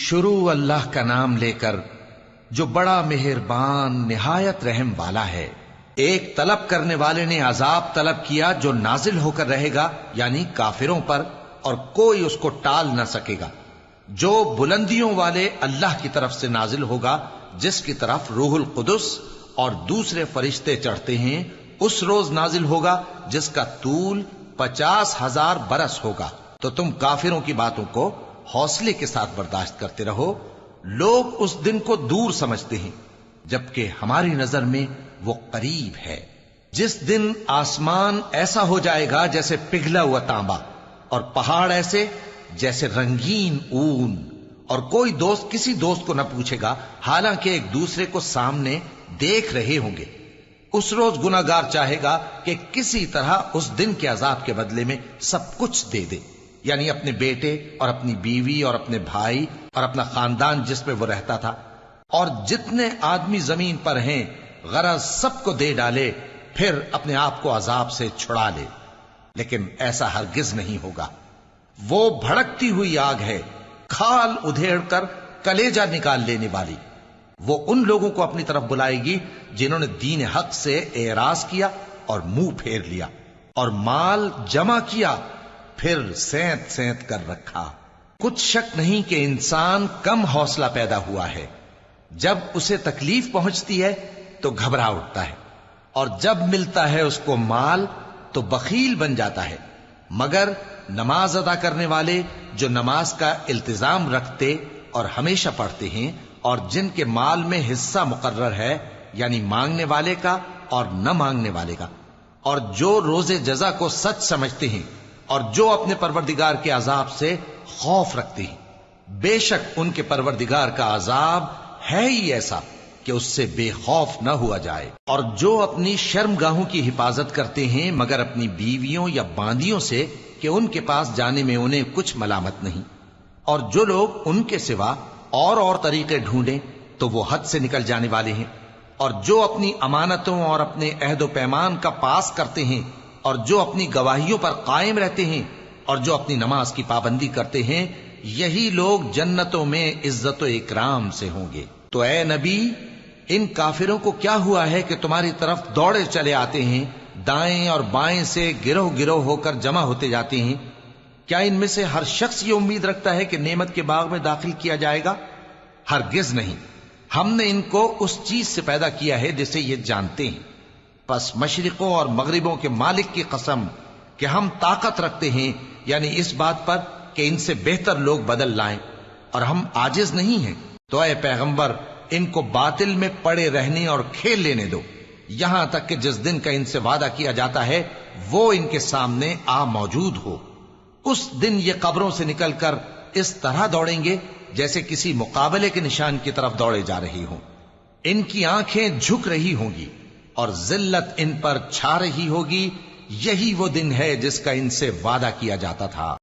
شروع اللہ کا نام لے کر جو بڑا مہربان نہایت رحم والا ہے۔ ایک طلب کرنے والے نے عذاب طلب کیا جو نازل ہو کر رہے گا، یعنی کافروں پر، اور کوئی اس کو ٹال نہ سکے گا۔ جو بلندیوں والے اللہ کی طرف سے نازل ہوگا، جس کی طرف روح القدس اور دوسرے فرشتے چڑھتے ہیں، اس روز نازل ہوگا جس کا طول 50,000 برس ہوگا۔ تو تم کافروں کی باتوں کو حوصلے کے ساتھ برداشت کرتے رہو۔ لوگ اس دن کو دور سمجھتے ہیں، جبکہ ہماری نظر میں وہ قریب ہے۔ جس دن آسمان ایسا ہو جائے گا جیسے پگھلا ہوا تانبا، اور پہاڑ ایسے جیسے رنگین اون، اور کوئی دوست کسی دوست کو نہ پوچھے گا، حالانکہ ایک دوسرے کو سامنے دیکھ رہے ہوں گے۔ اس روز گناہگار چاہے گا کہ کسی طرح اس دن کے عذاب کے بدلے میں سب کچھ دے دے، یعنی اپنے بیٹے اور اپنی بیوی اور اپنے بھائی اور اپنا خاندان جس میں وہ رہتا تھا، اور جتنے آدمی زمین پر ہیں، غرض سب کو دے ڈالے، پھر اپنے آپ کو عذاب سے چھڑا لے۔ لیکن ایسا ہرگز نہیں ہوگا۔ وہ بھڑکتی ہوئی آگ ہے، کھال ادھیڑ کر کلیجہ نکال لینے والی۔ وہ ان لوگوں کو اپنی طرف بلائے گی جنہوں نے دین حق سے اعراض کیا اور منہ پھیر لیا، اور مال جمع کیا، پھر سینت سینت کر رکھا۔ کچھ شک نہیں کہ انسان کم حوصلہ پیدا ہوا ہے۔ جب اسے تکلیف پہنچتی ہے تو گھبرا اٹھتا ہے، اور جب ملتا ہے اس کو مال تو بخیل بن جاتا ہے۔ مگر نماز ادا کرنے والے جو نماز کا التزام رکھتے اور ہمیشہ پڑھتے ہیں، اور جن کے مال میں حصہ مقرر ہے، یعنی مانگنے والے کا اور نہ مانگنے والے کا، اور جو روز جزا کو سچ سمجھتے ہیں، اور جو اپنے پروردگار کے عذاب سے خوف رکھتے ہیں، بے شک ان کے پروردگار کا عذاب ہے ہی ایسا کہ اس سے بے خوف نہ ہوا جائے۔ اور جو اپنی شرمگاہوں کی حفاظت کرتے ہیں مگر اپنی بیویوں یا باندیوں سے کہ ان کے پاس جانے میں انہیں کچھ ملامت نہیں، اور جو لوگ ان کے سوا اور طریقے ڈھونڈیں تو وہ حد سے نکل جانے والے ہیں، اور جو اپنی امانتوں اور اپنے عہد و پیمان کا پاس کرتے ہیں، اور جو اپنی گواہیوں پر قائم رہتے ہیں، اور جو اپنی نماز کی پابندی کرتے ہیں، یہی لوگ جنتوں میں عزت و اکرام سے ہوں گے۔ تو اے نبی، ان کافروں کو کیا ہوا ہے کہ تمہاری طرف دوڑے چلے آتے ہیں، دائیں اور بائیں سے گروہ گروہ ہو کر جمع ہوتے جاتے ہیں؟ کیا ان میں سے ہر شخص یہ امید رکھتا ہے کہ نعمت کے باغ میں داخل کیا جائے گا؟ ہرگز نہیں۔ ہم نے ان کو اس چیز سے پیدا کیا ہے جسے یہ جانتے ہیں۔ پس مشرقوں اور مغربوں کے مالک کی قسم کہ ہم طاقت رکھتے ہیں، یعنی اس بات پر کہ ان سے بہتر لوگ بدل لائیں، اور ہم عاجز نہیں ہیں۔ تو اے پیغمبر، ان کو باطل میں پڑے رہنے اور کھیل لینے دو، یہاں تک کہ جس دن کا ان سے وعدہ کیا جاتا ہے وہ ان کے سامنے آ موجود ہو۔ اس دن یہ قبروں سے نکل کر اس طرح دوڑیں گے جیسے کسی مقابلے کے نشان کی طرف دوڑے جا رہی ہوں۔ ان کی آنکھیں جھک رہی ہوں گی اور ذلت ان پر چھا رہی ہوگی۔ یہی وہ دن ہے جس کا ان سے وعدہ کیا جاتا تھا۔